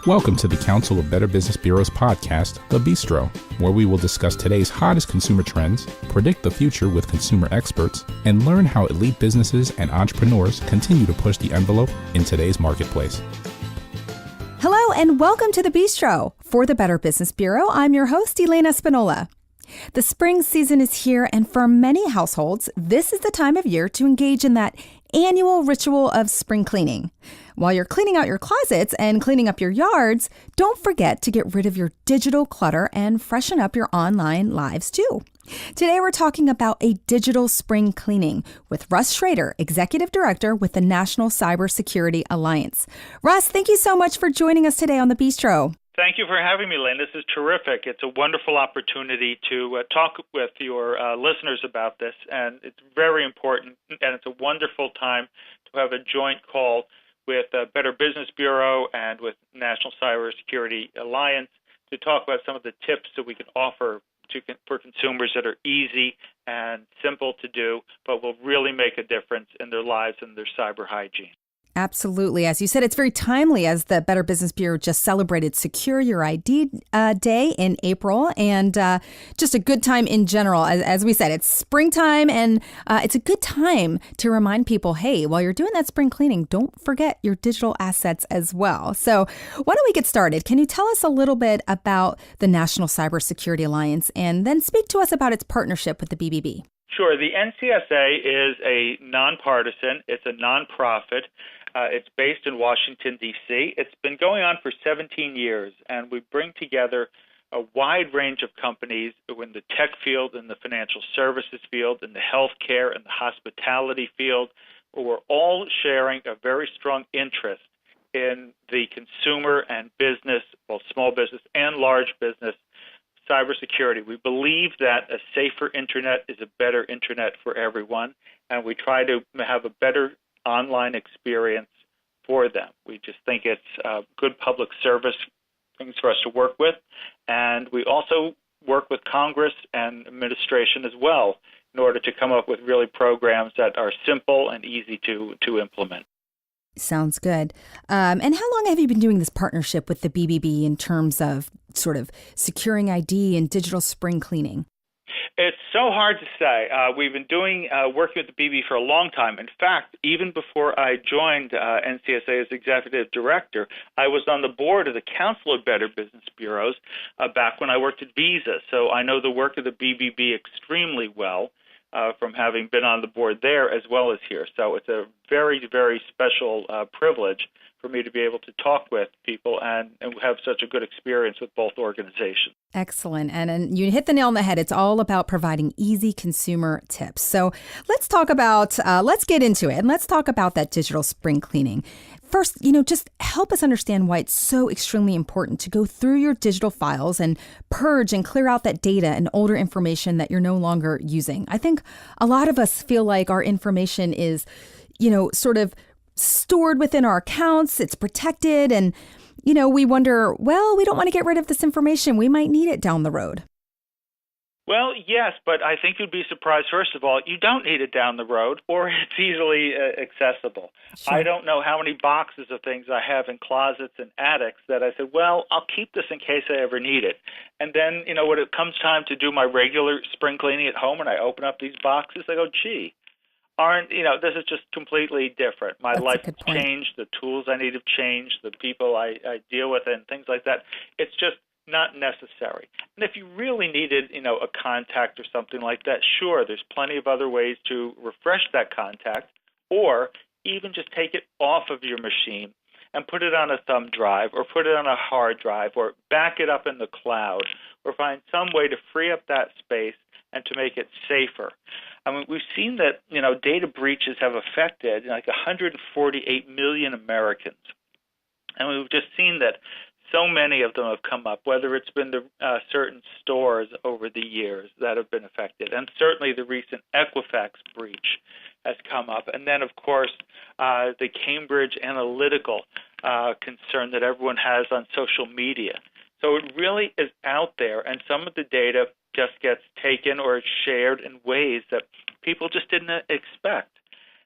Welcome to the Council of Better Business Bureau's podcast, The Bistro, where we will discuss today's hottest consumer trends, predict the future with consumer experts, and learn how elite businesses and entrepreneurs continue to push the envelope in today's marketplace. Hello and welcome to The Bistro. For the Better Business Bureau, I'm your host, Lynn. The spring season is here, and for many households, this is the time of year to engage in that annual ritual of spring cleaning. While you're cleaning out your closets and cleaning up your yards, don't forget to get rid of your digital clutter and freshen up your online lives too. Today, we're talking about a digital spring cleaning with Russ Schrader, Executive Director with the National Cybersecurity Alliance. Russ, thank you so much for joining us today on The Bistro. Thank you for having me, Lynn. This is terrific. It's a wonderful opportunity to talk with your listeners about this, and it's very important, and it's a wonderful time to have a joint call with Better Business Bureau and with National Cybersecurity Alliance to talk about some of the tips that we can offer for consumers that are easy and simple to do, but will really make a difference in their lives and their cyber hygiene. Absolutely. As you said, it's very timely as the Better Business Bureau just celebrated Secure Your ID Day in April, and just a good time in general. As we said, it's springtime, and it's a good time to remind people, hey, while you're doing that spring cleaning, don't forget your digital assets as well. So why don't we get started? Can you tell us a little bit about the National Cybersecurity Alliance, and then speak to us about its partnership with the BBB? Sure. The NSCA is a nonpartisan. It's a nonprofit. It's based in Washington, D.C. It's been going on for 17 years, and we bring together a wide range of companies in the tech field, in the financial services field, in the healthcare, and the hospitality field, where we're all sharing a very strong interest in the consumer and business, both small business and large business, cybersecurity. We believe that a safer internet is a better internet for everyone, and we try to have a better online experience for them. We just think it's good public service things for us to work with, and we also work with Congress and administration as well in order to come up with really programs that are simple and easy to implement. Sounds good. And how long have you been doing this partnership with the BBB in terms of sort of securing ID and digital spring cleaning? It's so hard to say. We've been working with the BB for a long time. In fact, even before I joined NCSA as executive director, I was on the board of the Council of Better Business Bureaus back when I worked at Visa. So I know the work of the BBB extremely well from having been on the board there as well as here. So it's a very, very special privilege for me to be able to talk with people and have such a good experience with both organizations. Excellent. And you hit the nail on the head. It's all about providing easy consumer tips. So let's get into it, and let's talk about that digital spring cleaning. First, just help us understand why it's so extremely important to go through your digital files and purge and clear out that data and older information that you're no longer using. I think a lot of us feel like our information is, sort of stored within our accounts, it's protected, and, we wonder, well, we don't want to get rid of this information. We might need it down the road. Well, yes, but I think you'd be surprised, first of all, you don't need it down the road, or it's easily accessible. Sure. I don't know how many boxes of things I have in closets and attics that I said, well, I'll keep this in case I ever need it. And then, when it comes time to do my regular spring cleaning at home and I open up these boxes, I go, gee, this is just completely different. My life has changed, the tools I need have changed, the people I deal with and things like that. It's just not necessary. And if you really needed, a contact or something like that, sure, there's plenty of other ways to refresh that contact, or even just take it off of your machine and put it on a thumb drive or put it on a hard drive or back it up in the cloud or find some way to free up that space and to make it safer. I mean, we've seen that, data breaches have affected like 148 million Americans. And we've just seen that so many of them have come up, whether it's been the certain stores over the years that have been affected. And certainly the recent Equifax breach has come up. And then, of course, the Cambridge Analytical concern that everyone has on social media. So it really is out there, and some of the data just gets taken or shared in ways that people just didn't expect.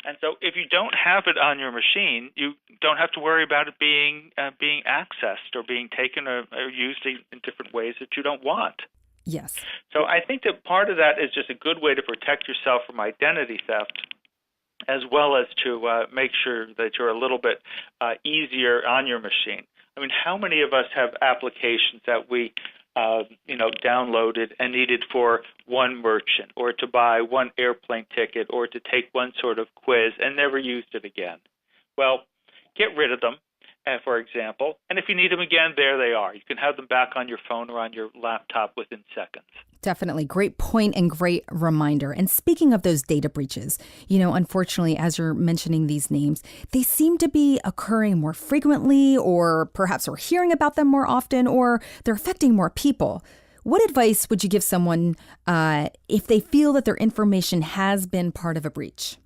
And so if you don't have it on your machine, you don't have to worry about it being accessed or being taken or used in different ways that you don't want. Yes. So I think that part of that is just a good way to protect yourself from identity theft, as well as to make sure that you're a little bit easier on your machine. I mean, how many of us have applications that we downloaded and needed for one merchant or to buy one airplane ticket or to take one sort of quiz and never used it again? Well, get rid of them, for example, and if you need them again, there they are. You can have them back on your phone or on your laptop within seconds. Definitely. Great point and great reminder. And speaking of those data breaches, unfortunately, as you're mentioning these names, they seem to be occurring more frequently, or perhaps we're hearing about them more often, or they're affecting more people. What advice would you give someone if they feel that their information has been part of a breach?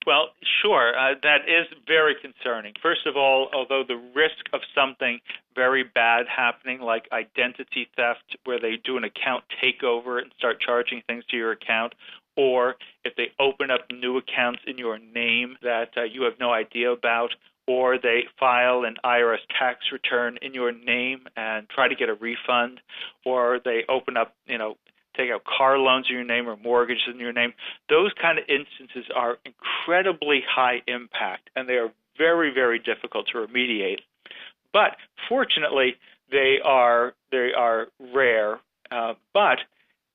Well, sure. That is very concerning. First of all, although the risk of something very bad happening, like identity theft, where they do an account takeover and start charging things to your account, or if they open up new accounts in your name that you have no idea about, or they file an IRS tax return in your name and try to get a refund, or they open up, take out car loans in your name or mortgages in your name. Those kind of instances are incredibly high impact, and they are very, very difficult to remediate. But fortunately, they are rare. But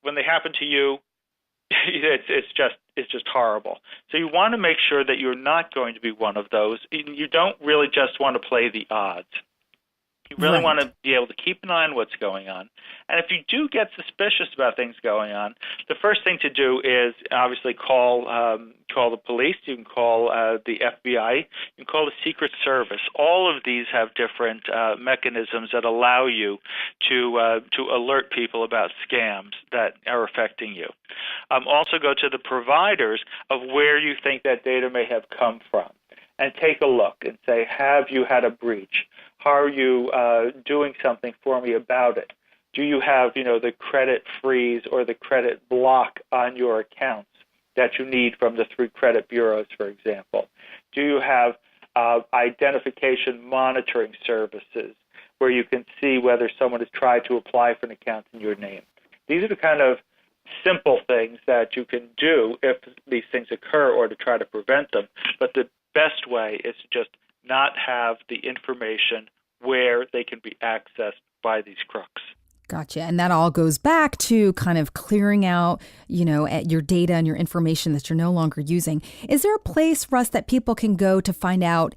when they happen to you, it's just horrible. So you want to make sure that you're not going to be one of those. You don't really just want to play the odds. You really want to be able to keep an eye on what's going on. And if you do get suspicious about things going on, the first thing to do is obviously call the police. You can call the FBI. You can call the Secret Service. All of these have different mechanisms that allow you to alert people about scams that are affecting you. Also go to the providers of where you think that data may have come from and take a look and say, have you had a breach? How are you doing something for me about it? Do you have, the credit freeze or the credit block on your accounts that you need from the 3 credit bureaus, for example? Do you have identification monitoring services where you can see whether someone has tried to apply for an account in your name? These are the kind of simple things that you can do if these things occur or to try to prevent them. But the best way is to just not have the information where they can be accessed by these crooks. Gotcha. And that all goes back to kind of clearing out, your data and your information that you're no longer using. Is there a place, Russ, that people can go to find out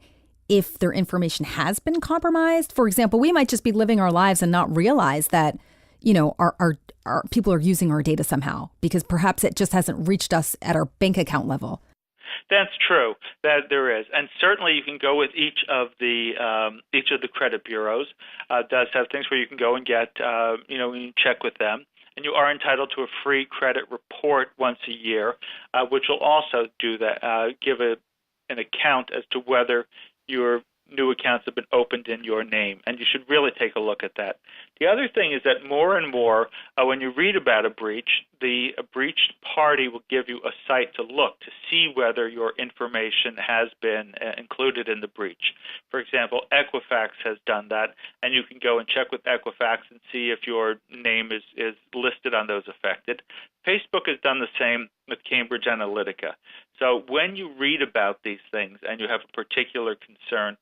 if their information has been compromised? For example, we might just be living our lives and not realize that, our people are using our data somehow because perhaps it just hasn't reached us at our bank account level. That's true. That there is, and certainly you can go with each of the credit bureaus. Does have things where you can go and get, you check with them, and you are entitled to a free credit report once a year, which will also do that. Give an account as to whether your new accounts have been opened in your name, and you should really take a look at that. The other thing is that more and more, when you read about a breach, the breached party will give you a site to look to see whether your information has been included in the breach. For example, Equifax has done that, and you can go and check with Equifax and see if your name is listed on those affected. Facebook has done the same with Cambridge Analytica. So when you read about these things and you have a particular concern,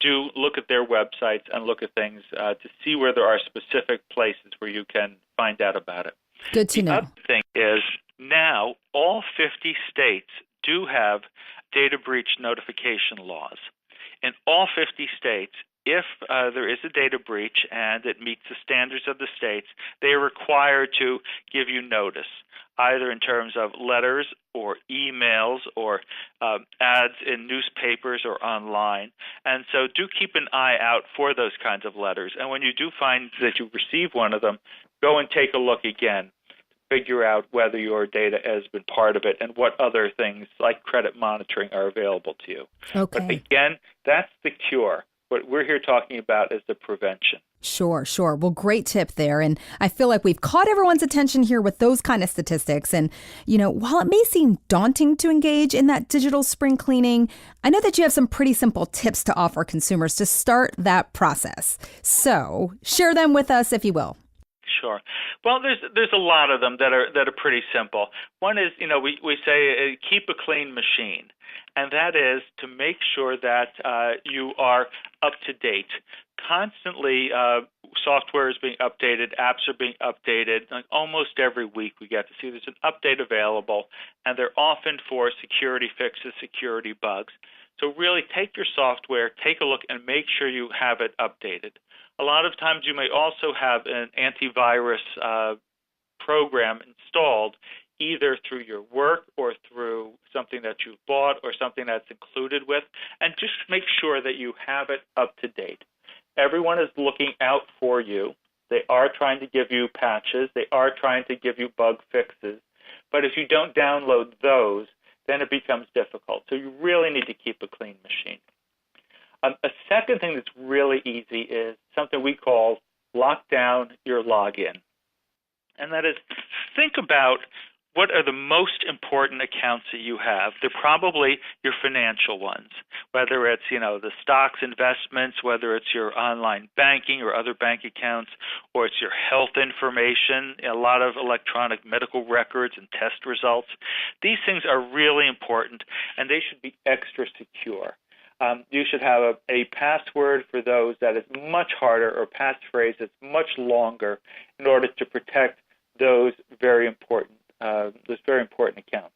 do look at their websites and look at things to see where there are specific places where you can find out about it. Good to know. The other thing is now all 50 states do have data breach notification laws. In all 50 states, if there is a data breach and it meets the standards of the states, they are required to give you notice, either in terms of letters or emails or ads in newspapers or online. And so do keep an eye out for those kinds of letters. And when you do find that you receive one of them, go and take a look again. Figure out whether your data has been part of it and what other things like credit monitoring are available to you. Okay. But again, that's the cure. What we're here talking about is the prevention. Sure, sure. Well, great tip there. And I feel like we've caught everyone's attention here with those kind of statistics. And, while it may seem daunting to engage in that digital spring cleaning, I know that you have some pretty simple tips to offer consumers to start that process. So share them with us, if you will. Sure. Well, there's a lot of them that are pretty simple. One is, we say keep a clean machine, and that is to make sure that you are up to date. Constantly, software is being updated, apps are being updated. Like almost every week we get to see there's an update available, and they're often for security fixes, security bugs. So really take your software, take a look, and make sure you have it updated. A lot of times you may also have an antivirus program installed either through your work or through something that you've bought or something that's included with, and just make sure that you have it up to date. Everyone is looking out for you. They are trying to give you patches. They are trying to give you bug fixes. But if you don't download those, then it becomes difficult. So you really need to keep a clean machine. A second thing that's really easy is something we call lock down your login. And that is, think about what are the most important accounts that you have. They're probably your financial ones, whether it's, the stocks investments, whether it's your online banking or other bank accounts, or it's your health information, a lot of electronic medical records and test results. These things are really important, and they should be extra secure. You should have a password for those that is much harder, or passphrase that's much longer, in order to protect those very important accounts.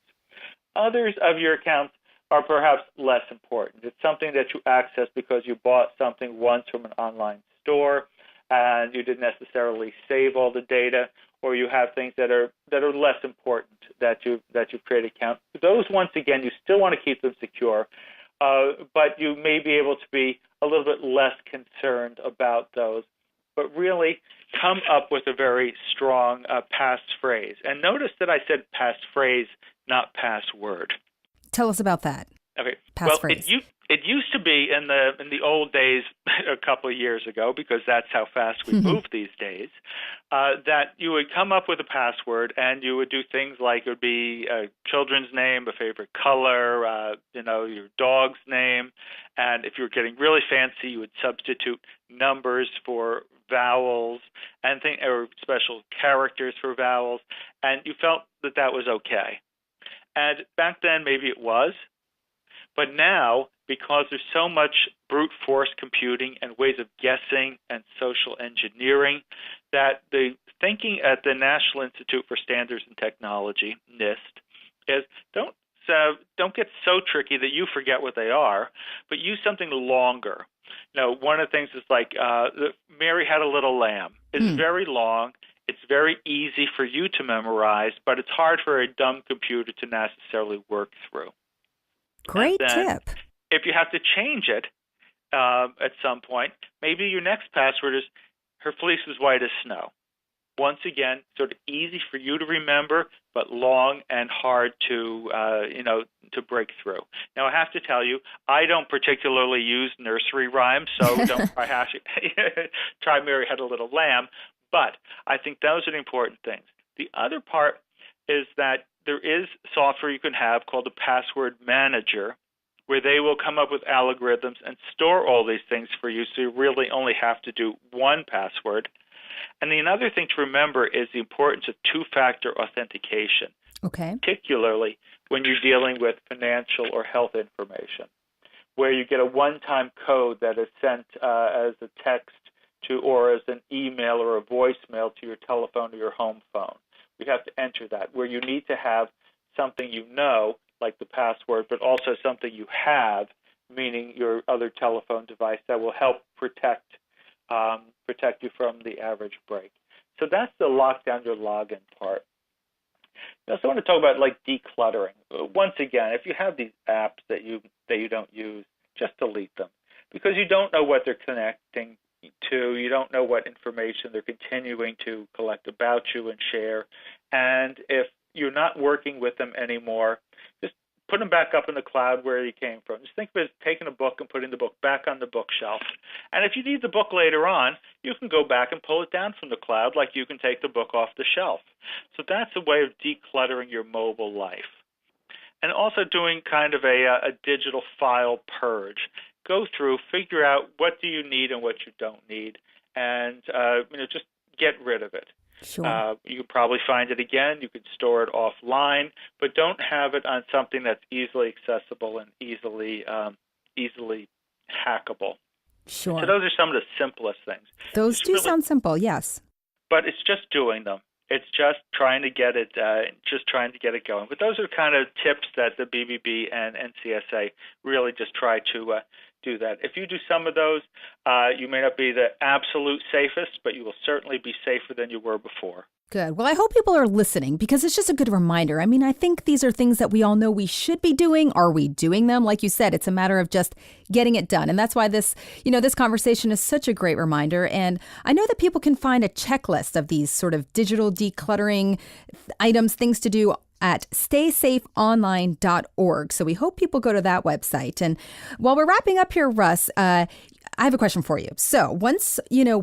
Others of your accounts are perhaps less important. It's something that you access because you bought something once from an online store, and you didn't necessarily save all the data, or you have things that are less important that you've created accounts. Those, once again, you still want to keep them secure. But you may be able to be a little bit less concerned about those. But really come up with a very strong passphrase. And notice that I said passphrase, not password. Tell us about that. Okay. Passphrase. Well, it used to be in the old days, a couple of years ago, because that's how fast we move these days, that you would come up with a password and you would do things like it would be a children's name, a favorite color, your dog's name, and if you were getting really fancy, you would substitute numbers for vowels and or special characters for vowels, and you felt that that was okay. And back then, maybe it was. But now, because there's so much brute force computing and ways of guessing and social engineering, that the thinking at the National Institute for Standards and Technology, NIST, is don't get so tricky that you forget what they are, but use something longer. One of the things is like Mary Had a Little Lamb. It's very long. It's very easy for you to memorize, but it's hard for a dumb computer to necessarily work through. Great tip. If you have to change it at some point, maybe your next password is her fleece is white as snow. Once again, sort of easy for you to remember, but long and hard to break through. Now, I have to tell you, I don't particularly use nursery rhymes, so don't try Mary Had a Little Lamb. But I think those are the important things. The other part is that there is software you can have called a password manager, where they will come up with algorithms and store all these things for you, so you really only have to do one password. And the another thing to remember is the importance of two-factor authentication, particularly when you're dealing with financial or health information, where you get a one-time code that is sent as a text or as an email or a voicemail to your telephone or your home phone. You have to enter that, where you need to have something like the password, but also something you have, meaning your other telephone device, that will help protect you from the average break. So that's the lock down your login part. I also want to talk about decluttering. Once again, if you have these apps that you don't use, just delete them, because you don't know what they're connecting to. You don't know what information they're continuing to collect about you and share. And if you're not working with them anymore, just put them back up in the cloud where you came from. Just think of it as taking a book and putting the book back on the bookshelf. And if you need the book later on, you can go back and pull it down from the cloud like you can take the book off the shelf. So that's a way of decluttering your mobile life. And also doing kind of a digital file purge. Go through, figure out what do you need and what you don't need, and just get rid of it. Sure. You could probably find it again. You could store it offline, but don't have it on something that's easily accessible and easily hackable. Sure. So those are some of the simplest things. Those do sound simple, yes. But it's just doing them. It's just trying to get it, going. But those are kind of tips that the BBB and NCSA really just try to do that. If you do some of those, you may not be the absolute safest, but you will certainly be safer than you were before. Good. Well, I hope people are listening because it's just a good reminder. I mean, I think these are things that we all know we should be doing. Are we doing them? Like you said, it's a matter of just getting it done. And that's why this conversation is such a great reminder. And I know that people can find a checklist of these sort of digital decluttering items, things to do at staysafeonline.org. So we hope people go to that website. And while we're wrapping up here, Russ, I have a question for you. So once,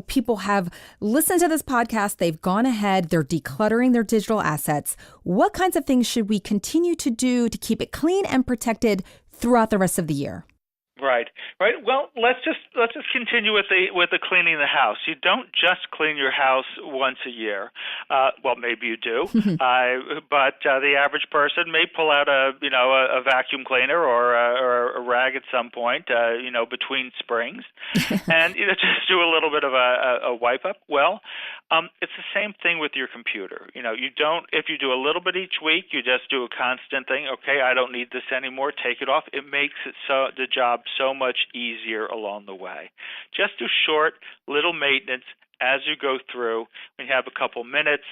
people have listened to this podcast, they've gone ahead, they're decluttering their digital assets. What kinds of things should we continue to do to keep it clean and protected throughout the rest of the year? Right. Well, let's just continue with the cleaning the house. You don't just clean your house once a year. Well, maybe you do, but the average person may pull out a vacuum cleaner or a rag at some point, between springs, and just do a little bit of a wipe up. Well, it's the same thing with your computer. If you do a little bit each week, you just do a constant thing. Okay, I don't need this anymore. Take it off. It makes the job so much easier along the way. Just do short, little maintenance as you go through. When you have a couple minutes,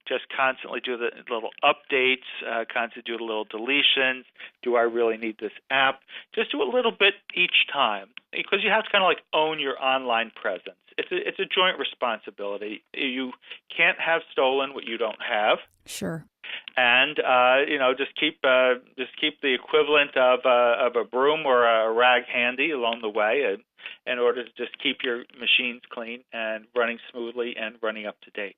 just constantly do the little updates, constantly do the little deletions. Do I really need this app? Just do a little bit each time because you have to kind of like own your online presence. It's a joint responsibility. You can't have stolen what you don't have. Sure. And just keep the equivalent of a broom or a rag handy along the way, in order to just keep your machines clean and running smoothly and running up to date.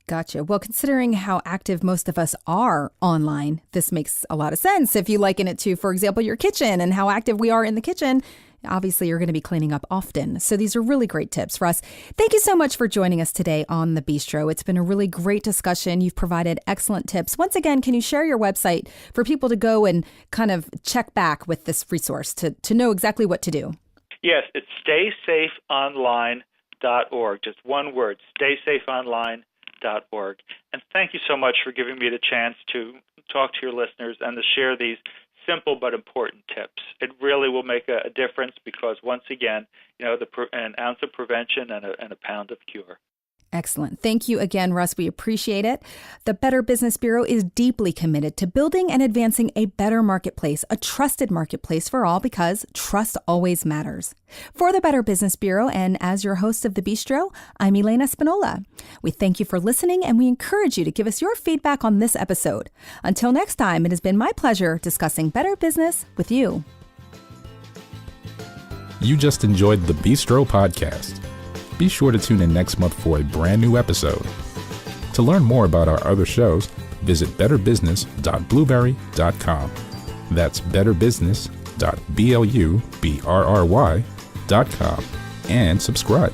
Gotcha. Well, considering how active most of us are online, this makes a lot of sense. If you liken it to, for example, your kitchen and how active we are in the kitchen, obviously you're going to be cleaning up often. So these are really great tips. Russ, thank you so much for joining us today on The Bistro. It's been a really great discussion. You've provided excellent tips. Once again, can you share your website for people to go and kind of check back with this resource to know exactly what to do? Yes, it's staysafeonline.org. Just one word, staysafeonline.org. And thank you so much for giving me the chance to talk to your listeners and to share these simple but important tips. It really will make a difference because, once again, an ounce of prevention and a pound of cure. Excellent. Thank you again, Russ. We appreciate it. The Better Business Bureau is deeply committed to building and advancing a better marketplace, a trusted marketplace for all, because trust always matters. For the Better Business Bureau, and as your host of The Bistro, I'm Elena Spinola. We thank you for listening, and we encourage you to give us your feedback on this episode. Until next time, it has been my pleasure discussing better business with you. You just enjoyed the Bistro Podcast. Be sure to tune in next month for a brand new episode. To learn more about our other shows, visit betterbusiness.blueberry.com. That's betterbusiness.blueberry.com and subscribe.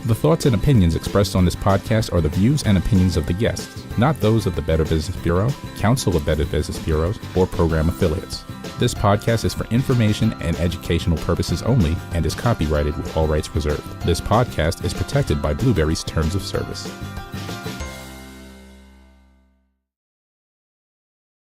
The thoughts and opinions expressed on this podcast are the views and opinions of the guests, not those of the Better Business Bureau, Council of Better Business Bureaus, or program affiliates. This podcast is for information and educational purposes only and is copyrighted with all rights reserved. This podcast is protected by Blueberry's Terms of Service.